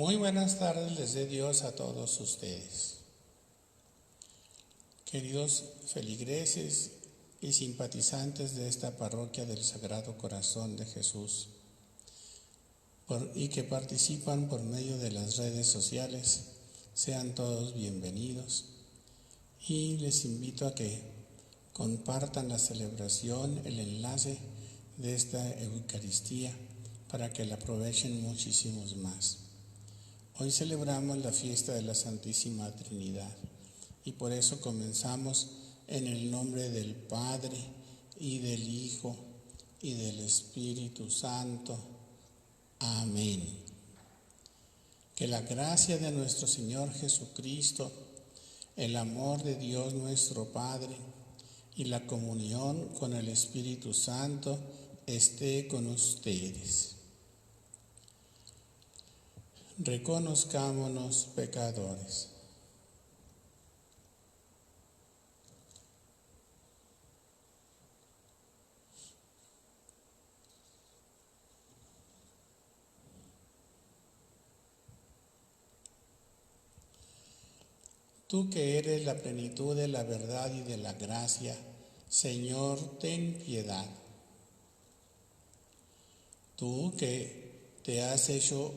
Muy buenas tardes les dé Dios a todos ustedes. Queridos feligreses y simpatizantes de esta parroquia del Sagrado Corazón de Jesús, y que participan por medio de las redes sociales, sean todos bienvenidos y les invito a que compartan la celebración, el enlace de esta Eucaristía para que la aprovechen muchísimos más. Hoy celebramos la fiesta de la Santísima Trinidad y por eso comenzamos en el nombre del Padre y del Hijo y del Espíritu Santo. Amén. Que la gracia de nuestro Señor Jesucristo, el amor de Dios nuestro Padre y la comunión con el Espíritu Santo esté con ustedes. Reconozcámonos pecadores. Tú que eres la plenitud de la verdad y de la gracia, Señor, ten piedad. Tú que te has hecho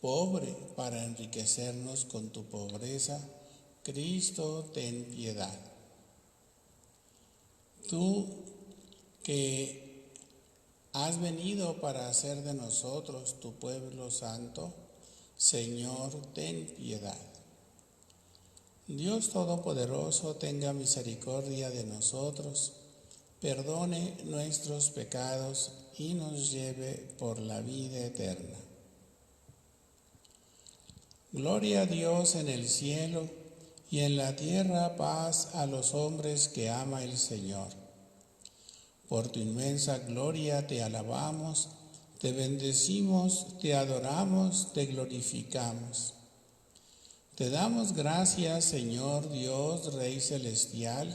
pobre para enriquecernos con tu pobreza, Cristo, ten piedad. Tú que has venido para hacer de nosotros tu pueblo santo, Señor, ten piedad. Dios Todopoderoso, tenga misericordia de nosotros, perdone nuestros pecados y nos lleve por la vida eterna. Gloria a Dios en el cielo y en la tierra paz a los hombres que ama el Señor. Por tu inmensa gloria te alabamos, te bendecimos, te adoramos, te glorificamos. Te damos gracias, Señor Dios, Rey Celestial,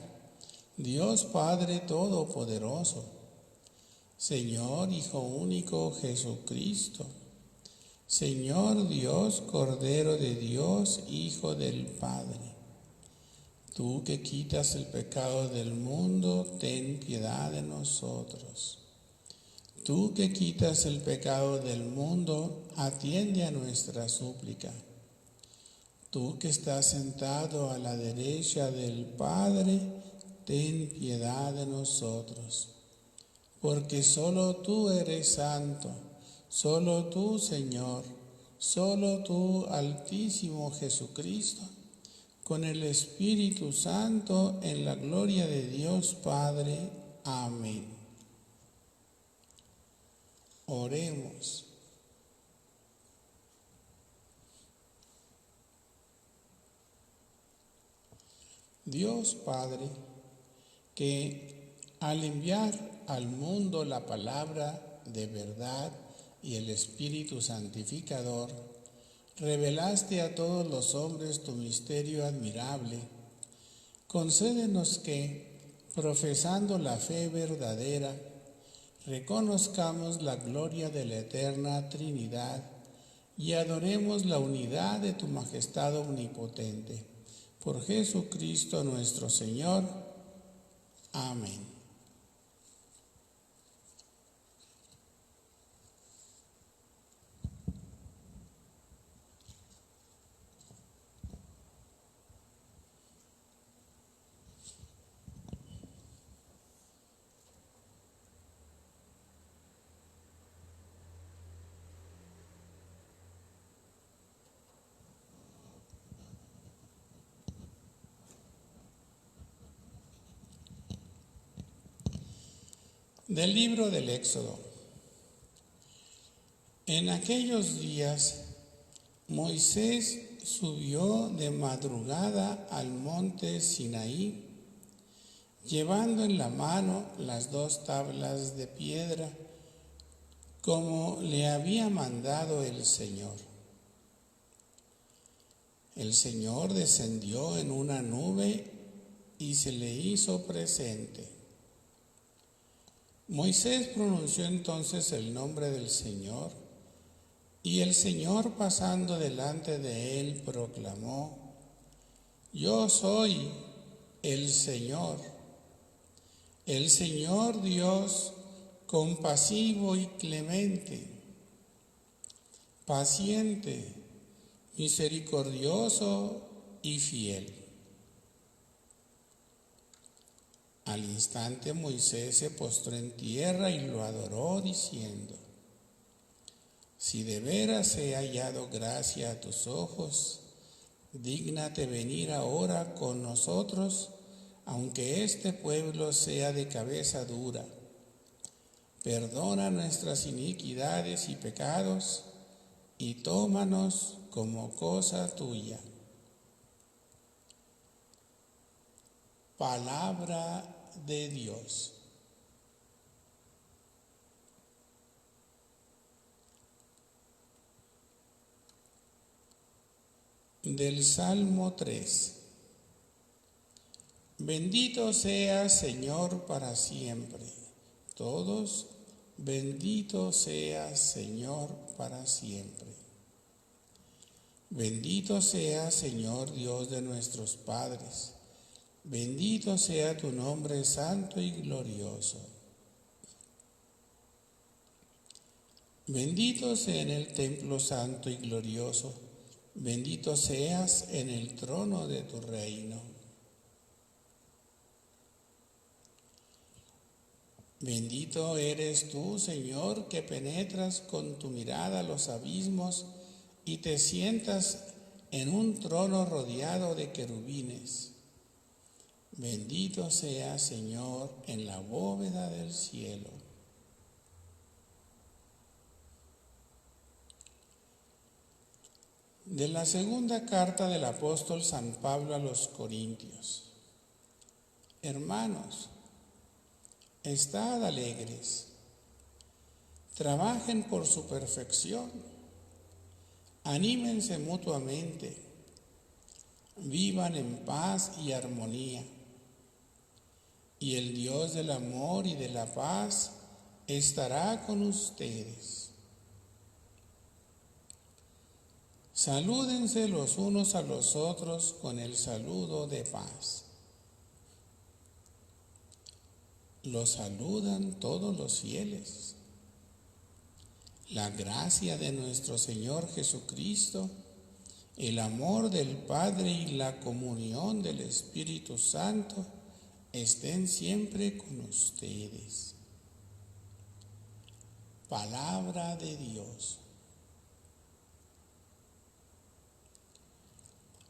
Dios Padre Todopoderoso, Señor Hijo único Jesucristo, Señor Dios, Cordero de Dios, Hijo del Padre. Tú que quitas el pecado del mundo, ten piedad de nosotros. Tú que quitas el pecado del mundo, atiende a nuestra súplica. Tú que estás sentado a la derecha del Padre, ten piedad de nosotros. Porque solo tú eres santo, solo tú, Señor, solo tú, Altísimo Jesucristo, con el Espíritu Santo, en la gloria de Dios Padre. Amén. Oremos. Dios Padre, que al enviar al mundo la palabra de verdad y el Espíritu Santificador, revelaste a todos los hombres tu misterio admirable. Concédenos que, profesando la fe verdadera, reconozcamos la gloria de la eterna Trinidad y adoremos la unidad de tu majestad omnipotente. Por Jesucristo nuestro Señor. Amén. Del libro del Éxodo. En aquellos días, Moisés subió de madrugada al monte Sinaí, llevando en la mano las 2 tablas de piedra, como le había mandado el Señor. El Señor descendió en una nube y se le hizo presente. Moisés pronunció entonces el nombre del Señor Y el Señor, pasando delante de él, proclamó: Yo soy el Señor Dios compasivo y clemente, paciente, misericordioso y fiel. Al instante Moisés se postró en tierra y lo adoró, diciendo: Si de veras he hallado gracia a tus ojos, dígnate venir ahora con nosotros, aunque este pueblo sea de cabeza dura. Perdona nuestras iniquidades y pecados, y tómanos como cosa tuya. Palabra de Dios. Del Salmo 3. Bendito seas, Señor, para siempre. Todos, bendito seas, Señor, para siempre. Bendito seas, Señor, Dios de nuestros padres. Bendito sea tu nombre santo y glorioso. Bendito sea en el templo santo y glorioso. Bendito seas en el trono de tu reino. Bendito eres tú, Señor, que penetras con tu mirada los abismos y te sientas en un trono rodeado de querubines. Bendito seas, Señor, en la bóveda del cielo. De la segunda carta del apóstol San Pablo a los Corintios. Hermanos, estad alegres, trabajen por su perfección, anímense mutuamente, vivan en paz y armonía, y el Dios del amor y de la paz estará con ustedes. Salúdense los unos a los otros con el saludo de paz. Los saludan todos los fieles. La gracia de nuestro Señor Jesucristo, el amor del Padre y la comunión del Espíritu Santo estén siempre con ustedes. Palabra de Dios.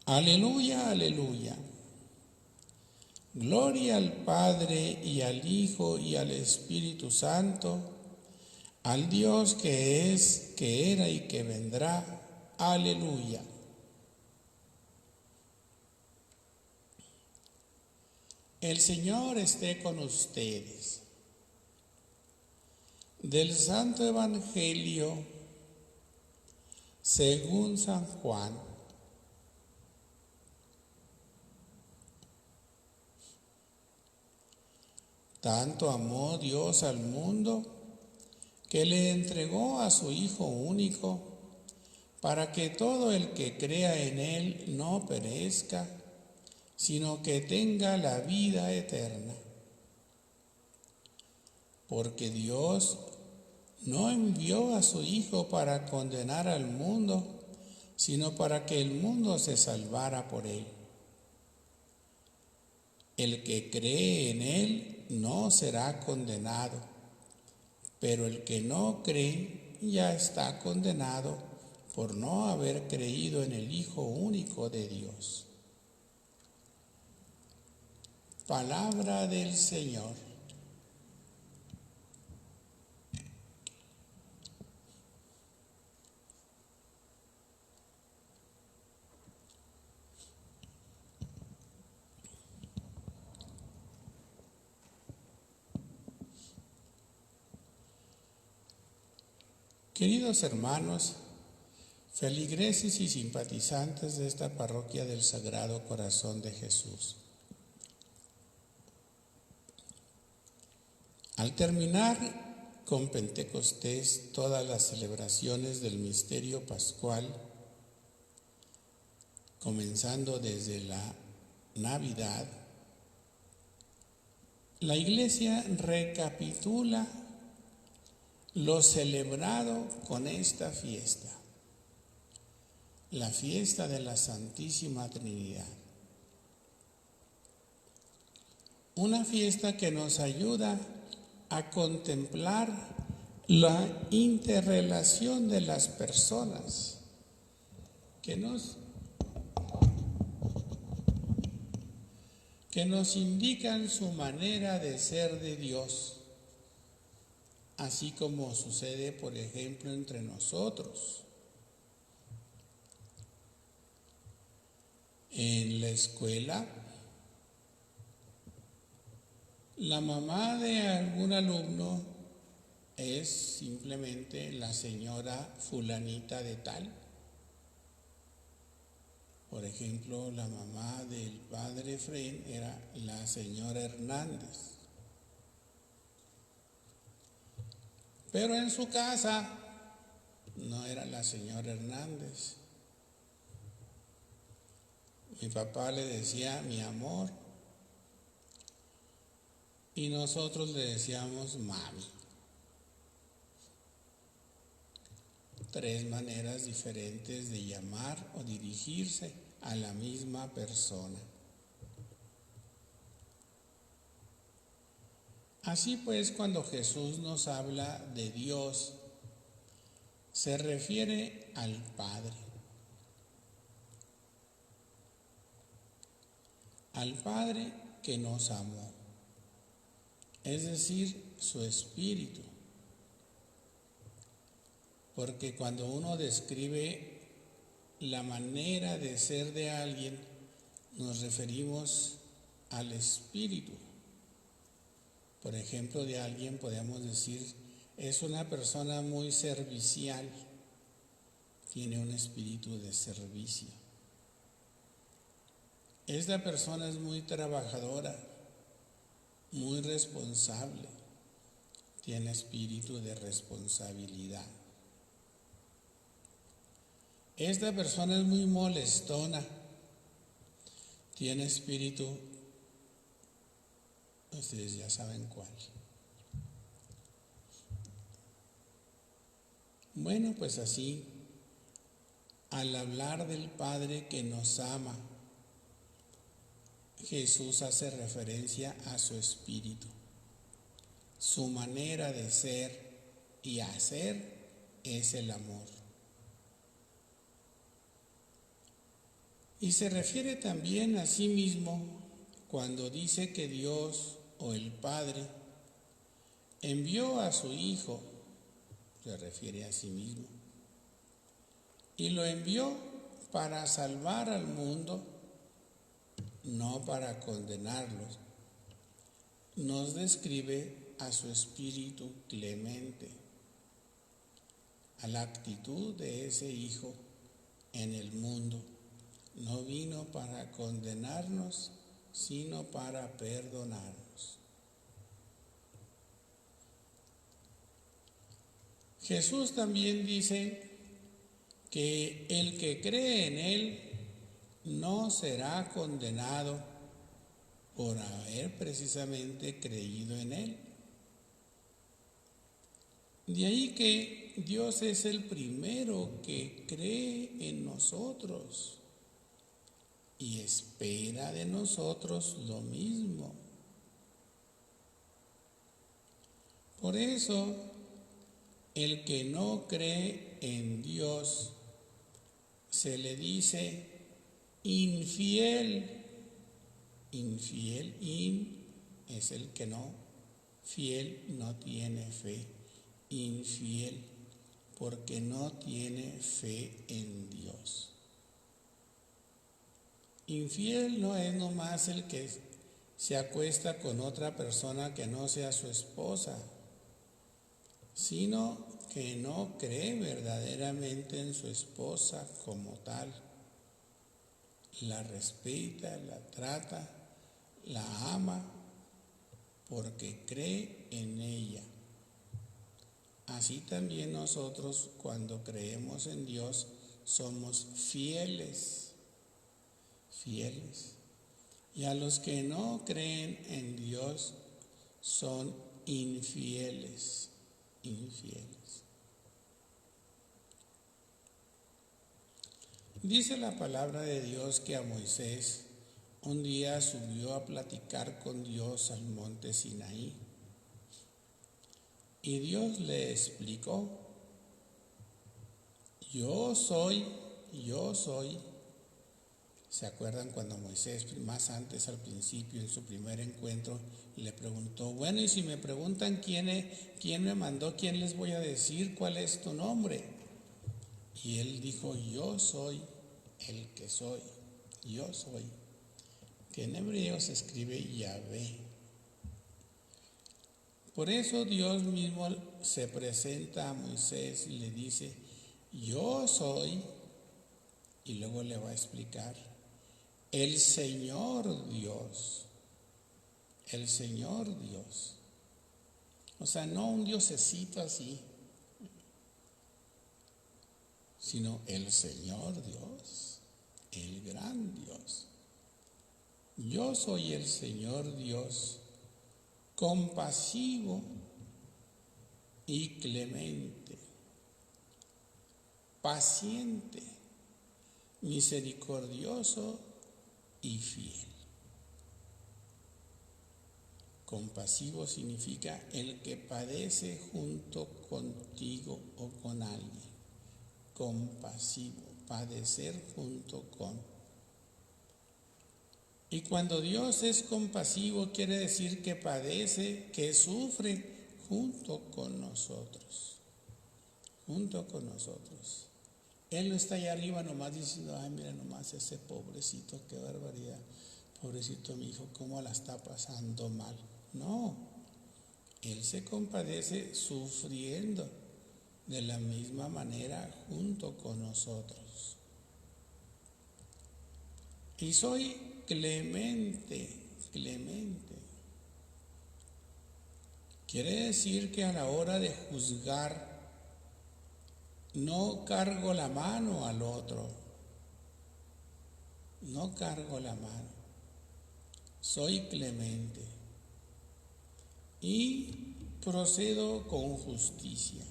Aleluya, aleluya. Gloria al Padre y al Hijo y al Espíritu Santo, al Dios que es, que era y que vendrá. Aleluya. El Señor esté con ustedes. Del Santo Evangelio según San Juan. Tanto amó Dios al mundo que le entregó a su Hijo único, para que todo el que crea en Él no perezca, sino que tenga la vida eterna. Porque Dios no envió a su Hijo para condenar al mundo, sino para que el mundo se salvara por Él. El que cree en Él no será condenado, pero el que no cree ya está condenado por no haber creído en el Hijo único de Dios. Palabra del Señor. Queridos hermanos, feligreses y simpatizantes de esta parroquia del Sagrado Corazón de Jesús, al terminar con Pentecostés todas las celebraciones del misterio pascual, comenzando desde la Navidad, la Iglesia recapitula lo celebrado con esta fiesta, la fiesta de la Santísima Trinidad. Una fiesta que nos ayuda a contemplar la interrelación de las personas, que nos indican su manera de ser de Dios, así como sucede, por ejemplo, entre nosotros. En la escuela, la mamá de algún alumno es simplemente la señora fulanita de tal. Por ejemplo, la mamá del padre Efrén era la señora Hernández. Pero en su casa no era la señora Hernández. Mi papá le decía mi amor y nosotros le decíamos mami. 3 maneras diferentes de llamar o dirigirse a la misma persona. Así pues, cuando Jesús nos habla de Dios, se refiere al Padre que nos amó, es decir, su Espíritu. Porque cuando uno describe la manera de ser de alguien, nos referimos al Espíritu. Por ejemplo, de alguien podemos decir, es una persona muy servicial, tiene un espíritu de servicio. Esta persona es muy trabajadora, muy responsable, tiene espíritu de responsabilidad. Esta persona es muy molestona, tiene espíritu, ustedes ya saben cuál. Bueno, pues así, al hablar del Padre que nos ama, Jesús hace referencia a su espíritu. Su manera de ser y hacer es el amor. Y se refiere también a sí mismo cuando dice que Dios o el Padre envió a su Hijo, se refiere a sí mismo, y lo envió para salvar al mundo, no para condenarlos. Nos describe a su espíritu clemente, a la actitud de ese Hijo en el mundo. No vino para condenarnos, sino para perdonarnos. Jesús también dice que el que cree en Él no será condenado por haber precisamente creído en Él. De ahí que Dios es el primero que cree en nosotros y espera de nosotros lo mismo. Por eso, el que no cree en Dios se le dice infiel. Infiel, es el que no, fiel no tiene fe, infiel porque no tiene fe en Dios. Infiel no es nomás el que se acuesta con otra persona que no sea su esposa, sino que no cree verdaderamente en su esposa como tal. La respeta, la trata, la ama, porque cree en ella. así también nosotros cuando creemos en Dios somos fieles, fieles. Y a los que no creen en Dios son infieles, infieles. Dice la palabra de Dios que a Moisés un día subió a platicar con Dios al monte Sinaí. Y Dios le explicó: yo soy. ¿Se acuerdan cuando Moisés, más antes, al principio, en su primer encuentro, le preguntó: bueno, y si me preguntan quién me mandó, quién les voy a decir? ¿Cuál es tu nombre? Y él dijo: yo soy el que soy, yo soy. Que en hebreo se escribe Yahvé. Por eso Dios mismo se presenta a Moisés y le dice: yo soy, y luego le va a explicar: el Señor Dios, el Señor Dios. O sea, no un diosecito así, sino el Señor Dios, el gran Dios. Yo soy el Señor Dios, compasivo y clemente, paciente, misericordioso y fiel. Compasivo significa el que padece junto contigo o con alguien. Compasivo, padecer junto con. Y cuando Dios es compasivo, quiere decir que padece, que sufre junto con nosotros. Junto con nosotros. Él no está allá arriba nomás diciendo: ay, mira nomás ese pobrecito, qué barbaridad. Pobrecito mi hijo, cómo la está pasando mal. No, Él se compadece sufriendo de la misma manera junto con nosotros. Y soy clemente, clemente. Quiere decir que a la hora de juzgar no cargo la mano al otro, no cargo la mano, soy clemente y procedo con justicia.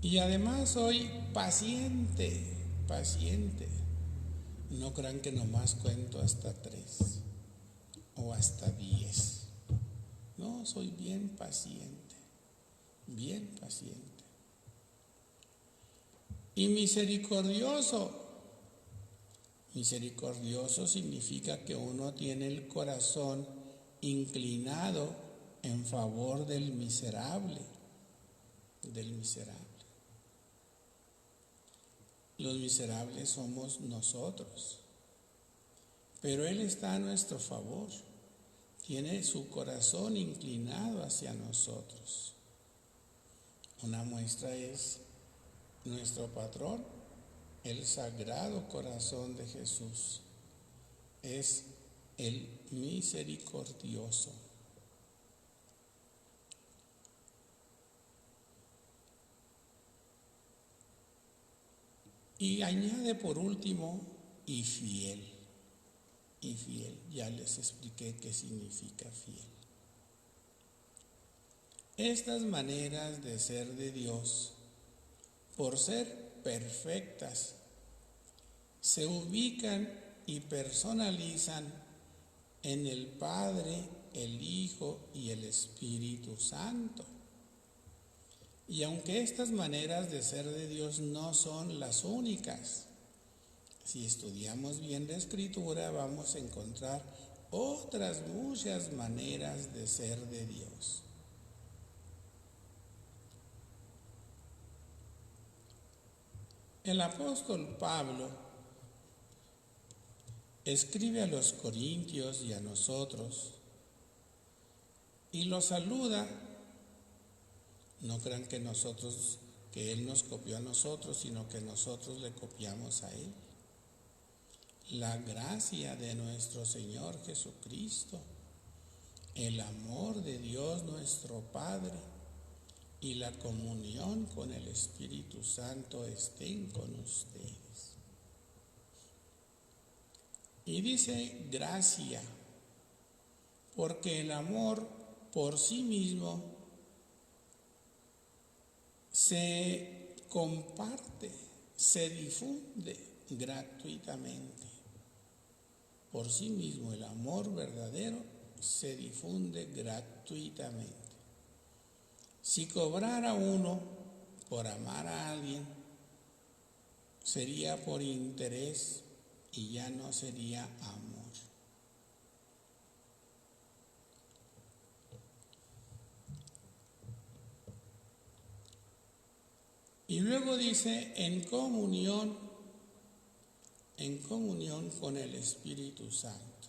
Y además soy paciente, paciente. No crean que nomás cuento hasta 3 o hasta 10. No, soy bien paciente, bien paciente. Y misericordioso. Misericordioso significa que uno tiene el corazón inclinado en favor del miserable, del miserable. Los miserables somos nosotros, pero Él está a nuestro favor, tiene su corazón inclinado hacia nosotros. Una muestra es nuestro patrón, el Sagrado Corazón de Jesús, es el misericordioso. Y añade por último, y fiel. Y fiel, ya les expliqué qué significa fiel. Estas maneras de ser de Dios, por ser perfectas, se ubican y personalizan en el Padre, el Hijo y el Espíritu Santo. Y aunque estas maneras de ser de Dios no son las únicas, si estudiamos bien la Escritura vamos a encontrar otras muchas maneras de ser de Dios. El apóstol Pablo escribe a los corintios y a nosotros y los saluda. No crean que Él nos copió a nosotros, sino que nosotros le copiamos a Él. La gracia de nuestro Señor Jesucristo el amor de Dios nuestro Padre y la comunión con el Espíritu Santo estén con ustedes. Y dice gracia, porque el amor por sí mismo se comparte, se difunde gratuitamente. Por sí mismo el amor verdadero se difunde gratuitamente. Si cobrara uno por amar a alguien, sería por interés y ya no sería amor. Y luego dice, en comunión con el Espíritu Santo.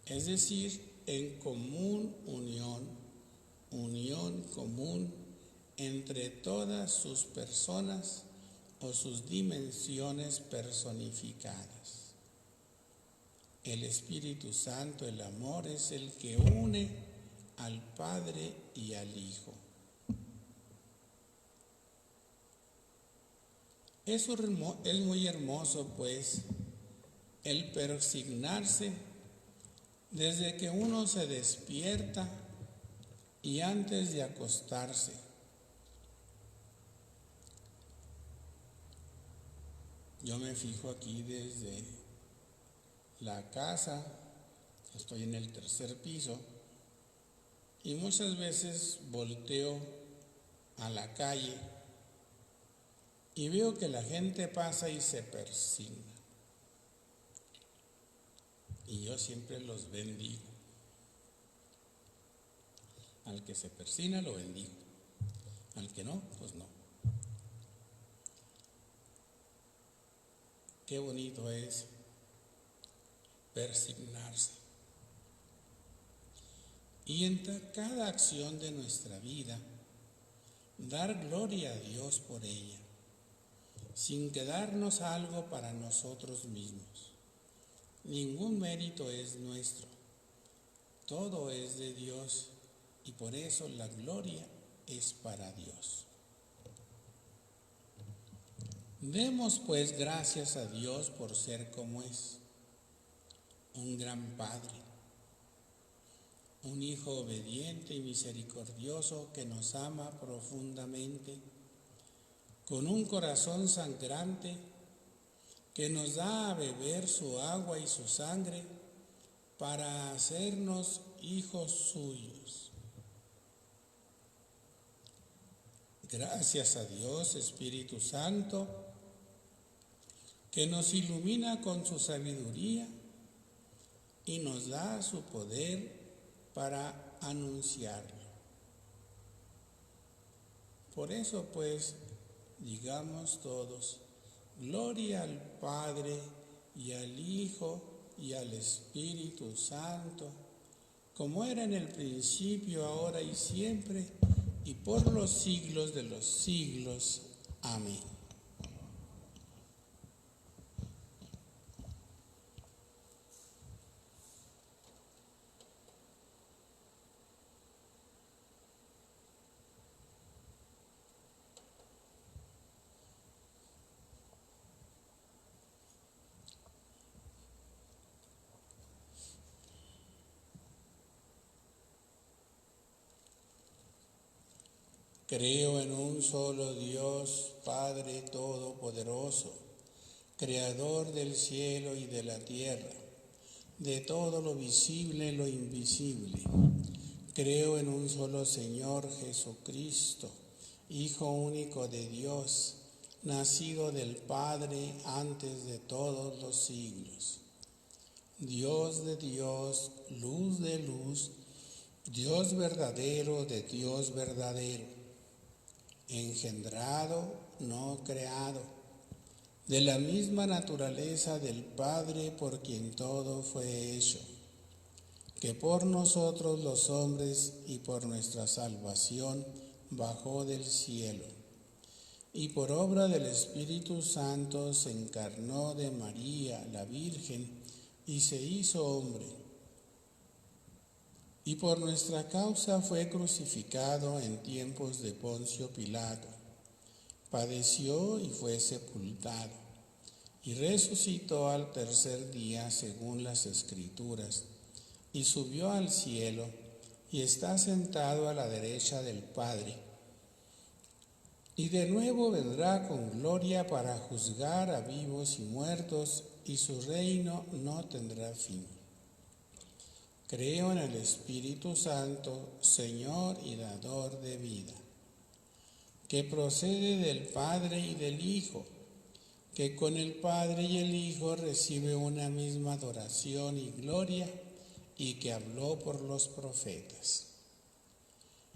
Es decir, en unión común entre todas sus personas o sus dimensiones personificadas. El Espíritu Santo, el amor, es el que une al Padre y al Hijo. Es muy hermoso, pues, el persignarse desde que uno se despierta y antes de acostarse. Yo me fijo aquí desde la casa, estoy en el 3er piso, y muchas veces volteo a la calle y veo que la gente pasa y se persigna. Y yo siempre los bendigo. Al que se persigna lo bendigo, al que no, pues no. Qué bonito es persignarse. Y en cada acción de nuestra vida, dar gloria a Dios por ella, sin quedarnos algo para nosotros mismos. Ningún mérito es nuestro, todo es de Dios y por eso la gloria es para Dios. Demos pues gracias a Dios por ser como es, un gran Padre, un Hijo obediente y misericordioso que nos ama profundamente, con un corazón sangrante que nos da a beber su agua y su sangre para hacernos hijos suyos. Gracias a Dios, Espíritu Santo, que nos ilumina con su sabiduría y nos da su poder para anunciarlo. Por eso, pues, digamos todos, gloria al Padre y al Hijo y al Espíritu Santo, como era en el principio, ahora y siempre, y por los siglos de los siglos. Amén. Creo en un solo Dios, Padre Todopoderoso, Creador del cielo y de la tierra, de todo lo visible y lo invisible. Creo en un solo Señor Jesucristo, Hijo único de Dios, nacido del Padre antes de todos los siglos. Dios de Dios, luz de luz, Dios verdadero de Dios verdadero, engendrado, no creado, de la misma naturaleza del Padre por quien todo fue hecho, que por nosotros los hombres y por nuestra salvación bajó del cielo, y por obra del Espíritu Santo se encarnó de María, la Virgen, y se hizo hombre. y por nuestra causa fue crucificado en tiempos de Poncio Pilato. Padeció y fue sepultado, y resucitó al tercer día según las Escrituras, y subió al cielo, y está sentado a la derecha del Padre. Y de nuevo vendrá con gloria para juzgar a vivos y muertos, y su reino no tendrá fin. Creo en el Espíritu Santo, Señor y dador de vida, que procede del Padre y del Hijo, que con el Padre y el Hijo recibe una misma adoración y gloria, y que habló por los profetas.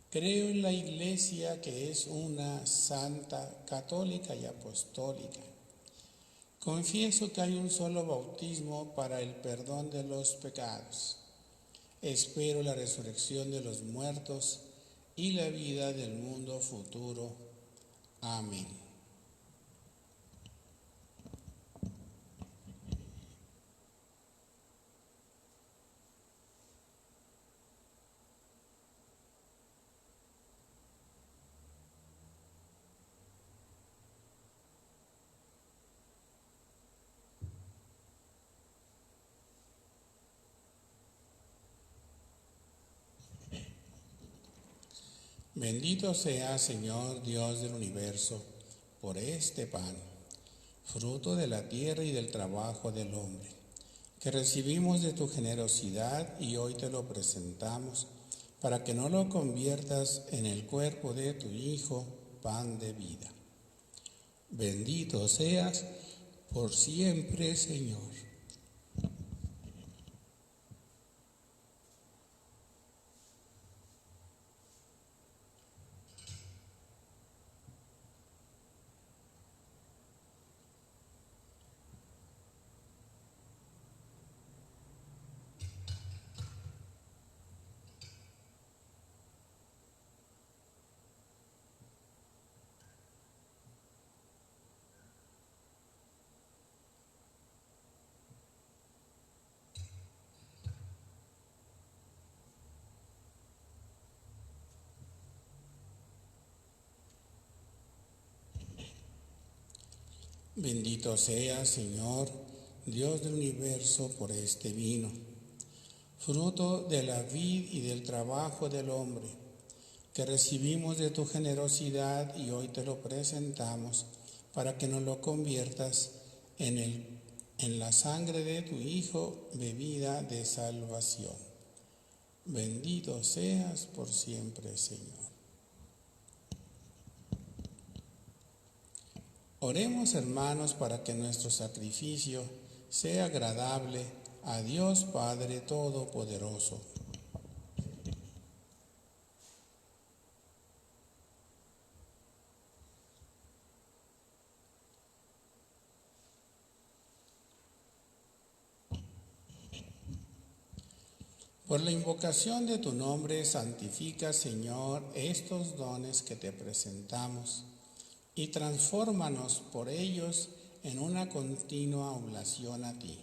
Creo en la Iglesia, que es una, santa, católica y apostólica. Confieso que hay un solo bautismo para el perdón de los pecados. Espero la resurrección de los muertos y la vida del mundo futuro. Amén. Bendito sea, Señor Dios del universo, por este pan, fruto de la tierra y del trabajo del hombre, que recibimos de tu generosidad y hoy te lo presentamos, para que no lo conviertas en el cuerpo de tu Hijo, pan de vida. Bendito seas por siempre, Señor. Bendito sea, Señor, Dios del universo, por este vino, fruto de la vid y del trabajo del hombre, que recibimos de tu generosidad y hoy te lo presentamos, para que nos lo conviertas en la sangre de tu Hijo, bebida de salvación. Bendito seas por siempre, Señor. Oremos, hermanos, para que nuestro sacrificio sea agradable a Dios Padre Todopoderoso. Por la invocación de tu nombre, santifica, Señor, estos dones que te presentamos, y transfórmanos por ellos en una continua oblación a ti.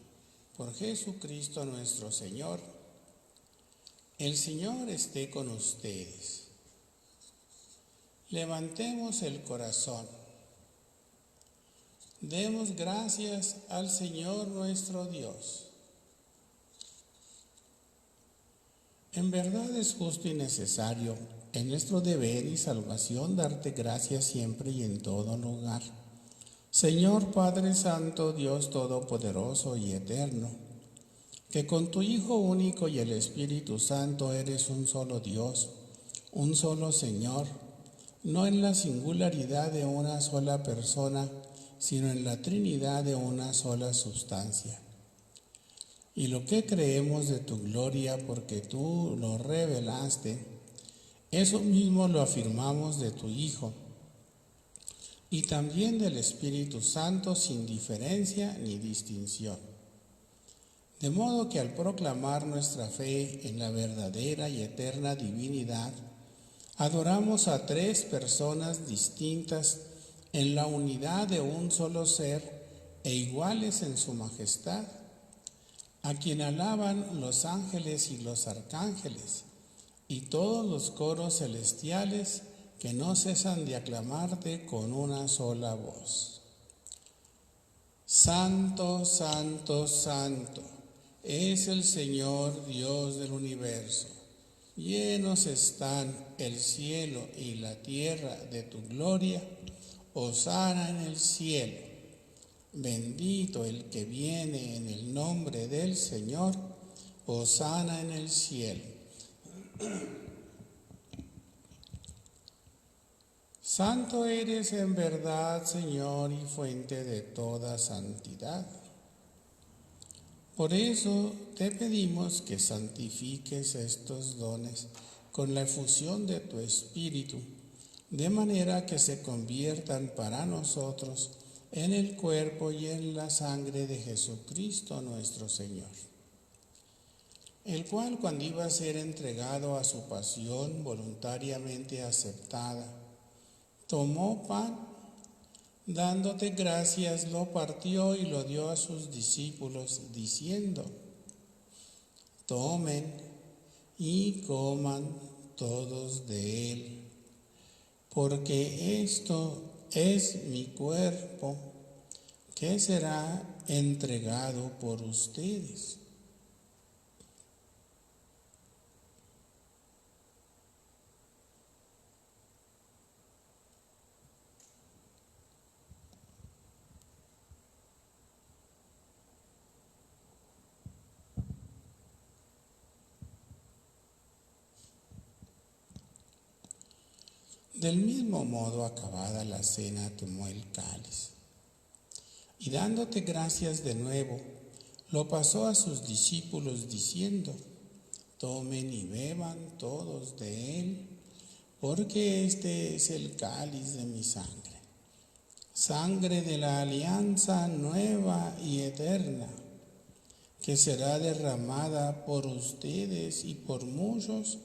Por Jesucristo nuestro Señor. El Señor esté con ustedes. Levantemos el corazón. Demos gracias al Señor nuestro Dios. En verdad es justo y necesario, es nuestro deber y salvación darte gracias siempre y en todo lugar. Señor Padre Santo, Dios Todopoderoso y Eterno, que con tu Hijo único y el Espíritu Santo eres un solo Dios, un solo Señor, no en la singularidad de una sola persona, sino en la Trinidad de una sola sustancia. Y lo que creemos de tu gloria, porque tú lo revelaste, eso mismo lo afirmamos de tu Hijo, y también del Espíritu Santo sin diferencia ni distinción. De modo que al proclamar nuestra fe en la verdadera y eterna divinidad, adoramos a tres personas distintas en la unidad de un solo ser e iguales en su majestad, a quien alaban los ángeles y los arcángeles, y todos los coros celestiales que no cesan de aclamarte con una sola voz. Santo, santo, santo es el Señor Dios del universo. Llenos están el cielo y la tierra de tu gloria. Hosana en el cielo. Bendito el que viene en el nombre del Señor. Hosana en el cielo. Santo eres en verdad, Señor, y fuente de toda santidad. Por eso te pedimos que santifiques estos dones con la efusión de tu Espíritu, de manera que se conviertan para nosotros en el cuerpo y en la sangre de Jesucristo nuestro Señor, el cual, cuando iba a ser entregado a su pasión voluntariamente aceptada, tomó pan, dándote gracias, lo partió y lo dio a sus discípulos, diciendo: tomen y coman todos de él, porque esto es mi cuerpo que será entregado por ustedes. Del mismo modo, acabada la cena, tomó el cáliz y, dándote gracias de nuevo, lo pasó a sus discípulos diciendo: tomen y beban todos de él, porque este es el cáliz de mi sangre, sangre de la alianza nueva y eterna, que será derramada por ustedes y por muchos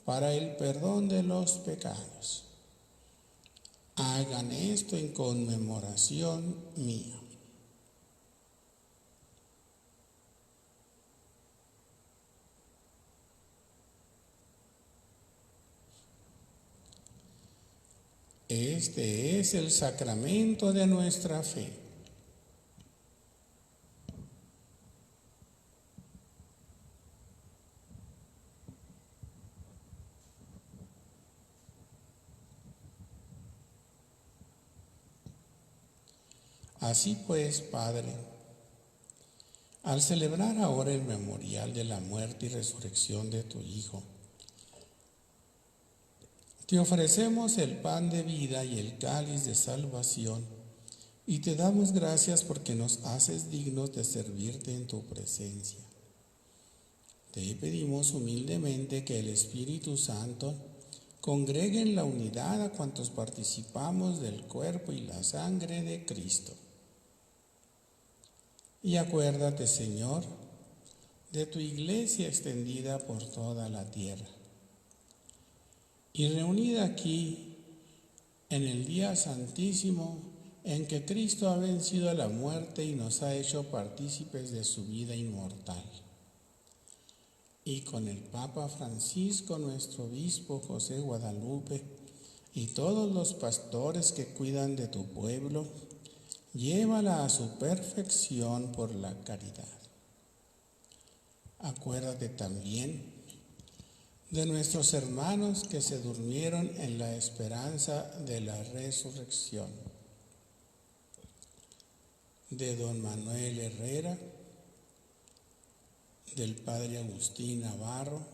para el perdón de los pecados. Hagan esto en conmemoración mía. Este es el sacramento de nuestra fe. Así pues, Padre, al celebrar ahora el memorial de la muerte y resurrección de tu Hijo, te ofrecemos el pan de vida y el cáliz de salvación, y te damos gracias porque nos haces dignos de servirte en tu presencia. Te pedimos humildemente que el Espíritu Santo congregue en la unidad a cuantos participamos del cuerpo y la sangre de Cristo. Y acuérdate, Señor, de tu iglesia extendida por toda la tierra y reunida aquí en el día santísimo en que Cristo ha vencido a la muerte y nos ha hecho partícipes de su vida inmortal. Y con el Papa Francisco, nuestro obispo José Guadalupe, y todos los pastores que cuidan de tu pueblo, llévala a su perfección por la caridad. Acuérdate también de nuestros hermanos que se durmieron en la esperanza de la resurrección, de don Manuel Herrera, del padre Agustín Navarro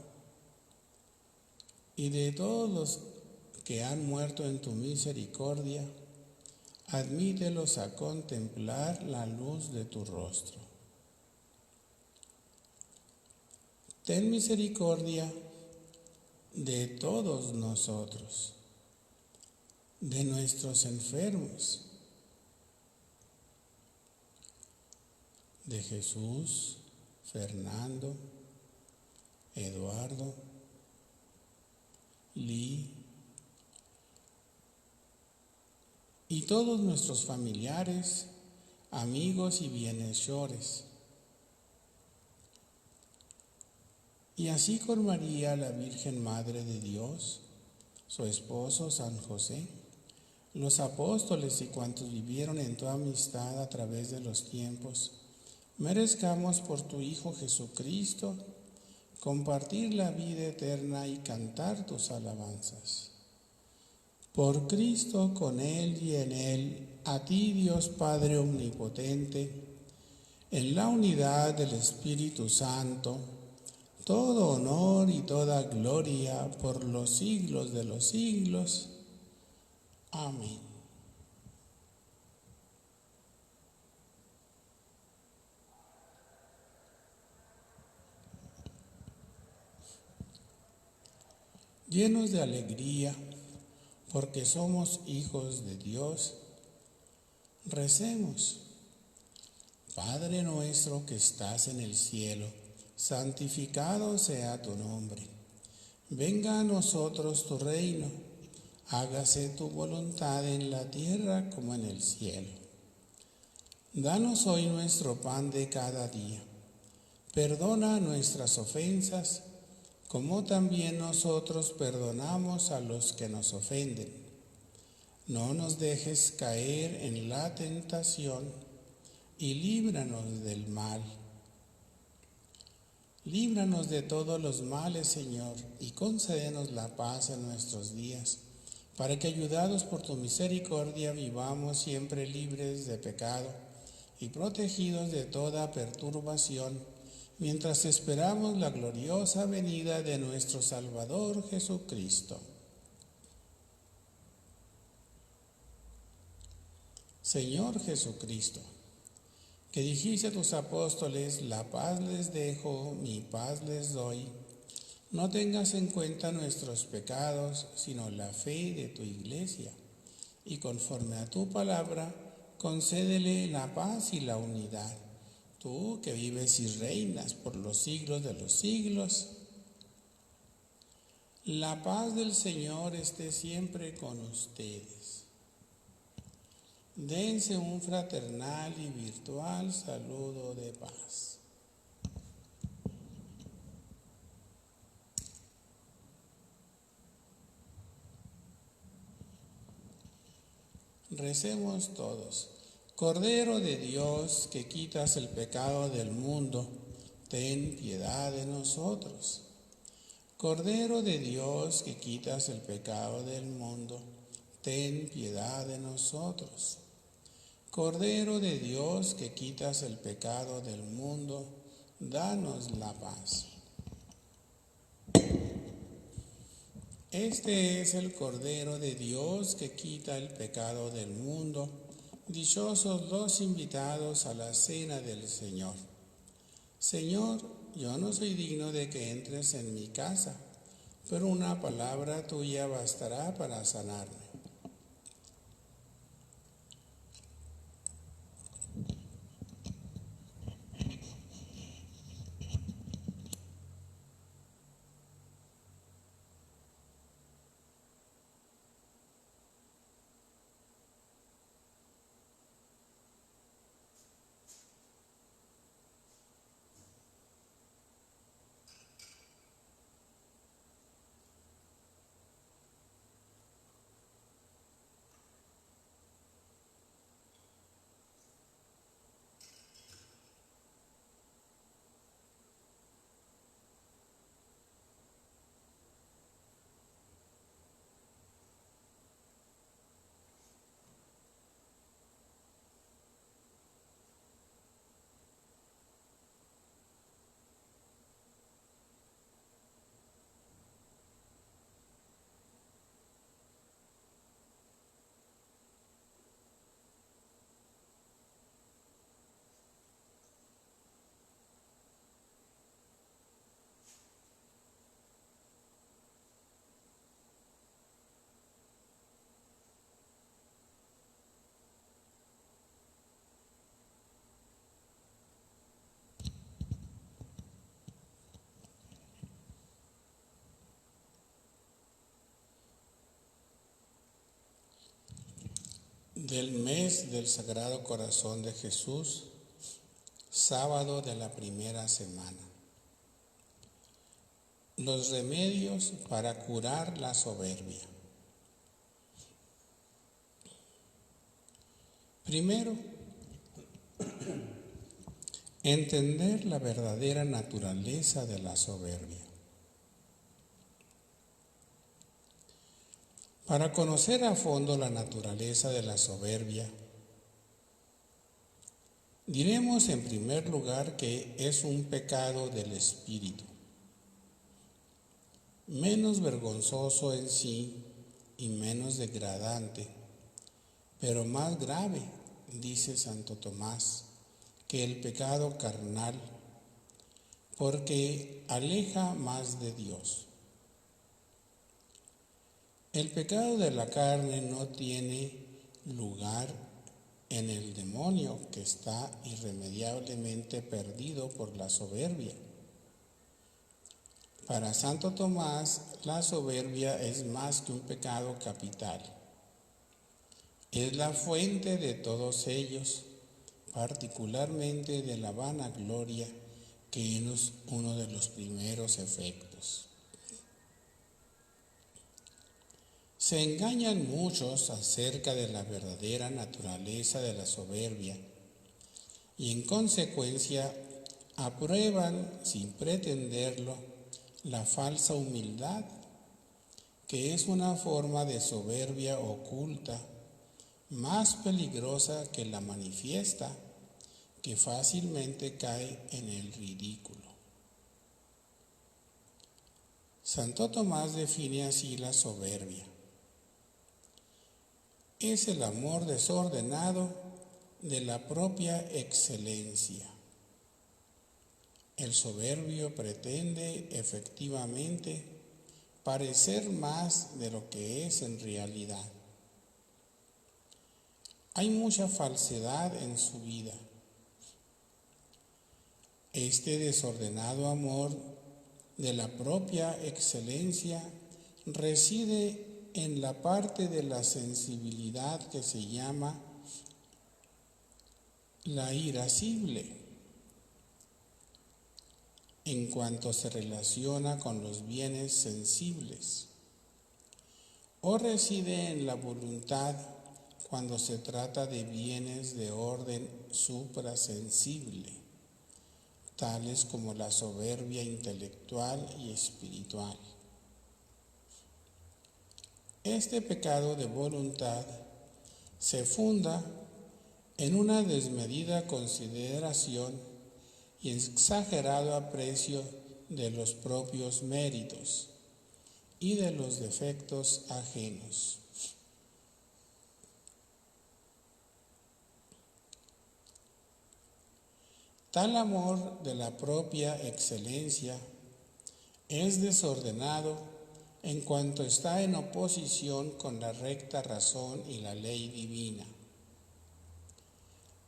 y de todos los que han muerto en tu misericordia. Admítelos a contemplar la luz de tu rostro. Ten misericordia de todos nosotros, de nuestros enfermos, de Jesús, Fernando, Eduardo, Lee, y todos nuestros familiares, amigos y bienhechores. Y así con María, la Virgen Madre de Dios, su esposo San José, los apóstoles y cuantos vivieron en tu amistad a través de los tiempos, merezcamos por tu Hijo Jesucristo compartir la vida eterna y cantar tus alabanzas. Por Cristo, con Él y en Él, a ti Dios Padre Omnipotente, en la unidad del Espíritu Santo, todo honor y toda gloria por los siglos de los siglos. Amén. Llenos de alegría, porque somos hijos de Dios, recemos. Padre nuestro que estás en el cielo, santificado sea tu nombre. Venga a nosotros tu reino, hágase tu voluntad en la tierra como en el cielo. Danos hoy nuestro pan de cada día. Perdona nuestras ofensas, como también nosotros perdonamos a los que nos ofenden. No nos dejes caer en la tentación y líbranos del mal. Líbranos de todos los males, Señor, y concédenos la paz en nuestros días, para que, ayudados por tu misericordia, vivamos siempre libres de pecado y protegidos de toda perturbación, mientras esperamos la gloriosa venida de nuestro Salvador Jesucristo. Señor Jesucristo, que dijiste a tus apóstoles, la paz les dejo, mi paz les doy, no tengas en cuenta nuestros pecados, sino la fe de tu Iglesia, y conforme a tu palabra, concédele la paz y la unidad. Tú que vives y reinas por los siglos de los siglos, la paz del Señor esté siempre con ustedes. Dense un fraternal y virtual saludo de paz. Recemos todos. Cordero de Dios, que quitas el pecado del mundo, ten piedad de nosotros. Cordero de Dios, que quitas el pecado del mundo, ten piedad de nosotros. Cordero de Dios, que quitas el pecado del mundo, danos la paz. Este es el Cordero de Dios que quita el pecado del mundo. Dichosos los invitados a la cena del Señor. Señor, yo no soy digno de que entres en mi casa, pero una palabra tuya bastará para sanarme. Del mes del Sagrado Corazón de Jesús, sábado de la primera semana. los remedios para curar la soberbia. Primero, entender la verdadera naturaleza de la soberbia. Para conocer a fondo la naturaleza de la soberbia, diremos en primer lugar que es un pecado del espíritu, menos vergonzoso en sí y menos degradante, pero más grave, dice Santo Tomás, que el pecado carnal, porque aleja más de Dios. El pecado de la carne no tiene lugar en el demonio, que está irremediablemente perdido por la soberbia. Para Santo Tomás, la soberbia es más que un pecado capital. Es la fuente de todos ellos, particularmente de la vanagloria, que es uno de los primeros efectos. Se engañan muchos acerca de la verdadera naturaleza de la soberbia y en consecuencia aprueban sin pretenderlo la falsa humildad, que es una forma de soberbia oculta, más peligrosa que la manifiesta, que fácilmente cae en el ridículo. Santo Tomás define así la soberbia. Es el amor desordenado de la propia excelencia. El soberbio pretende efectivamente parecer más de lo que es en realidad. Hay mucha falsedad en su vida. Este desordenado amor de la propia excelencia reside en la parte de la sensibilidad que se llama la irascible, en cuanto se relaciona con los bienes sensibles, o reside en la voluntad cuando se trata de bienes de orden suprasensible, tales como la soberbia intelectual y espiritual. Este pecado de voluntad se funda en una desmedida consideración y exagerado aprecio de los propios méritos y de los defectos ajenos. Tal amor de la propia excelencia es desordenado en cuanto está en oposición con la recta razón y la ley divina.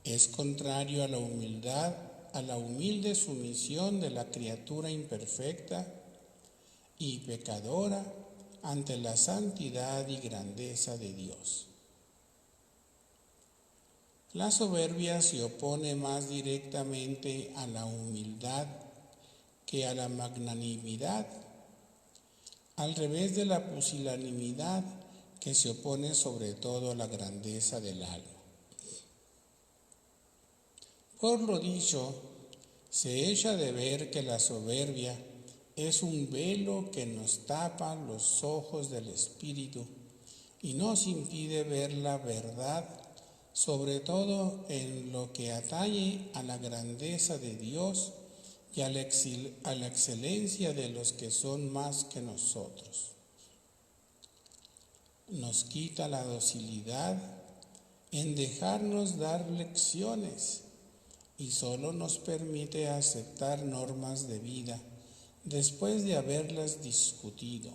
Es contrario a la humildad, a la humilde sumisión de la criatura imperfecta y pecadora ante la santidad y grandeza de Dios. La soberbia se opone más directamente a la humildad que a la magnanimidad, al revés de la pusilanimidad que se opone sobre todo a la grandeza del alma. Por lo dicho, se echa de ver que la soberbia es un velo que nos tapa los ojos del espíritu y nos impide ver la verdad, sobre todo en lo que atañe a la grandeza de Dios y a la excelencia de los que son más que nosotros. Nos quita la docilidad en dejarnos dar lecciones y solo nos permite aceptar normas de vida después de haberlas discutido.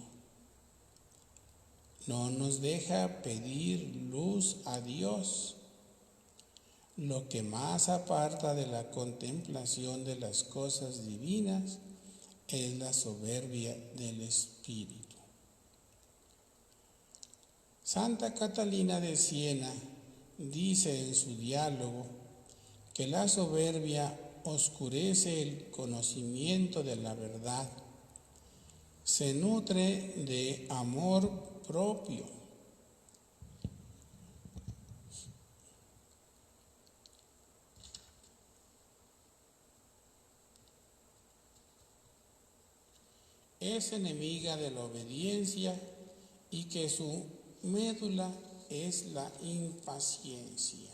No nos deja pedir luz a Dios, lo que más aparta de la contemplación de las cosas divinas es la soberbia del espíritu. Santa Catalina de Siena dice en su diálogo que la soberbia oscurece el conocimiento de la verdad se nutre de amor propio. Es enemiga de la obediencia y que su médula es la impaciencia.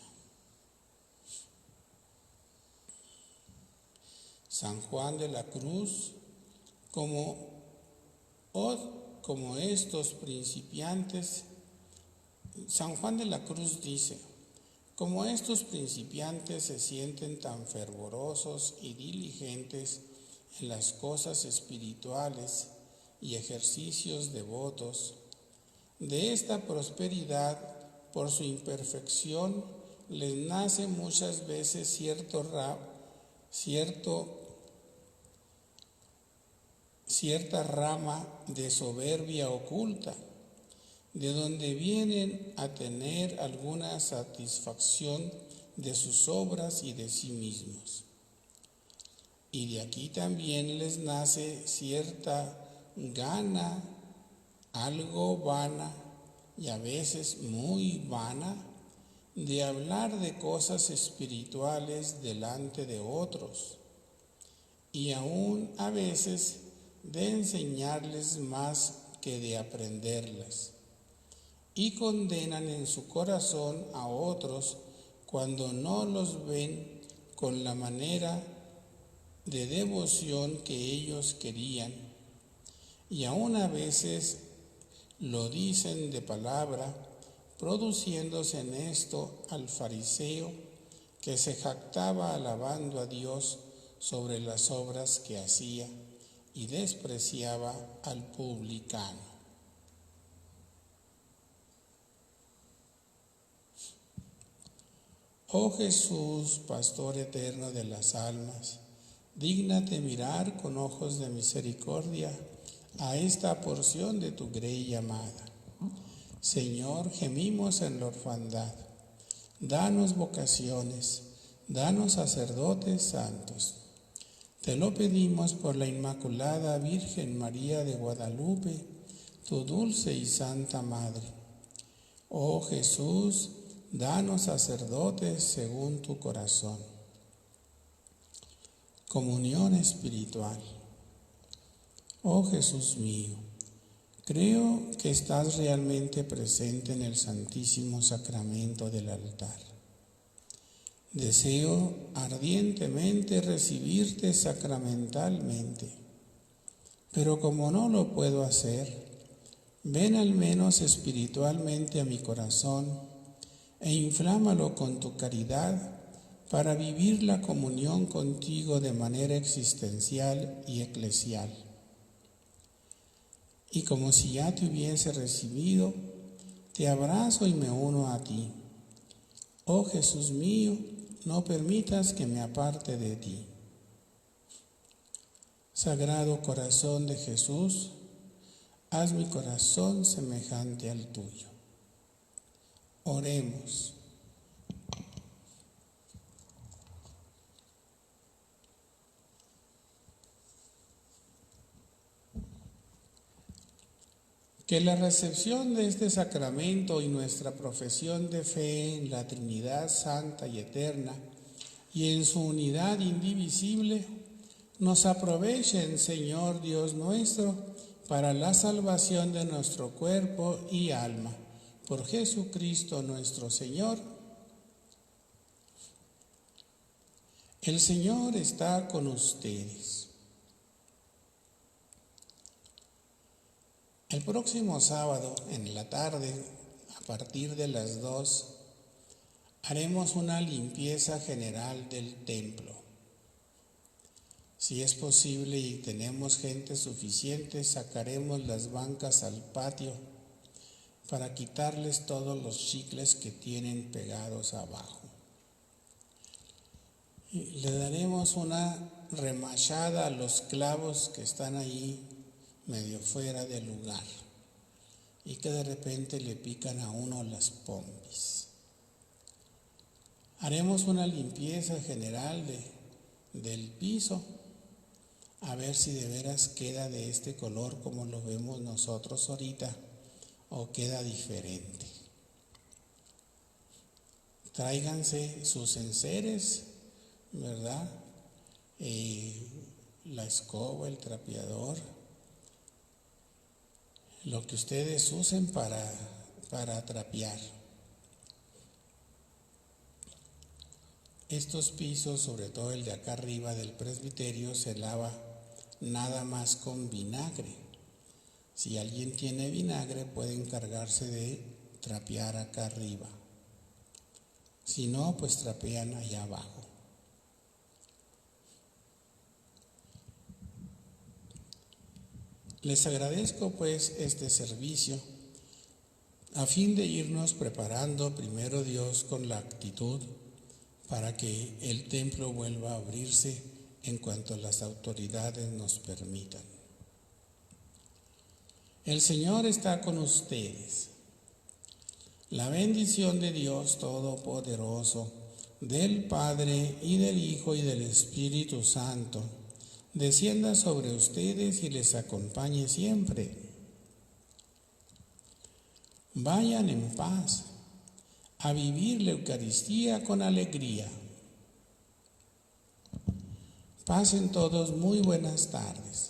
San Juan de la Cruz, como estos principiantes, San Juan de la Cruz dice, como estos principiantes se sienten tan fervorosos y diligentes en las cosas espirituales y ejercicios devotos, de esta prosperidad, por su imperfección, les nace muchas veces cierta rama de soberbia oculta, de donde vienen a tener alguna satisfacción de sus obras y de sí mismos. Y de aquí también les nace cierta gana, algo vana y a veces muy vana, de hablar de cosas espirituales delante de otros, y aún a veces de enseñarles más que de aprenderlas, y condenan en su corazón a otros cuando no los ven con la manera de devoción que ellos querían, y aún a veces lo dicen de palabra, produciéndose en esto al fariseo que se jactaba alabando a Dios sobre las obras que hacía y despreciaba al publicano. Oh Jesús, Pastor eterno de las almas, dígnate mirar con ojos de misericordia a esta porción de tu grey amada. Señor, gemimos en la orfandad. Danos vocaciones, danos sacerdotes santos. Te lo pedimos por la Inmaculada Virgen María de Guadalupe, tu dulce y santa Madre. Oh Jesús, danos sacerdotes según tu corazón. Comunión espiritual. Oh Jesús mío, creo que estás realmente presente en el Santísimo Sacramento del altar. Deseo ardientemente recibirte sacramentalmente, pero como no lo puedo hacer, ven al menos espiritualmente a mi corazón e inflámalo con tu caridad para vivir la comunión contigo de manera existencial y eclesial. Y como si ya te hubiese recibido, te abrazo y me uno a ti. Oh Jesús mío, no permitas que me aparte de ti. Sagrado corazón de Jesús, haz mi corazón semejante al tuyo. Oremos. Que la recepción de este sacramento y nuestra profesión de fe en la Trinidad Santa y Eterna y en su unidad indivisible nos aprovechen, Señor Dios nuestro, para la salvación de nuestro cuerpo y alma. Por Jesucristo nuestro Señor. El Señor está con ustedes. El próximo sábado, en la tarde, a partir de las 2, haremos una limpieza general del templo. Si es posible y tenemos gente suficiente, sacaremos las bancas al patio para quitarles todos los chicles que tienen pegados abajo. Y le daremos una remachada a los clavos que están ahí medio fuera del lugar y que de repente le pican a uno las pompis. Haremos una limpieza general del piso a ver si de veras queda de este color como lo vemos nosotros ahorita o queda diferente. Tráiganse sus enseres, ¿verdad? La escoba, el trapeador, lo que ustedes usen para trapear. Estos pisos, sobre todo el de acá arriba del presbiterio, se lava nada más con vinagre. Si alguien tiene vinagre, puede encargarse de trapear acá arriba. Si no, pues trapean allá abajo. Les agradezco pues este servicio a fin de irnos preparando primero Dios con la actitud para que el templo vuelva a abrirse en cuanto las autoridades nos permitan. El Señor está con ustedes. La bendición de Dios Todopoderoso, del Padre y del Hijo y del Espíritu Santo, descienda sobre ustedes y les acompañe siempre. Vayan en paz a vivir la Eucaristía con alegría. Pasen todos muy buenas tardes.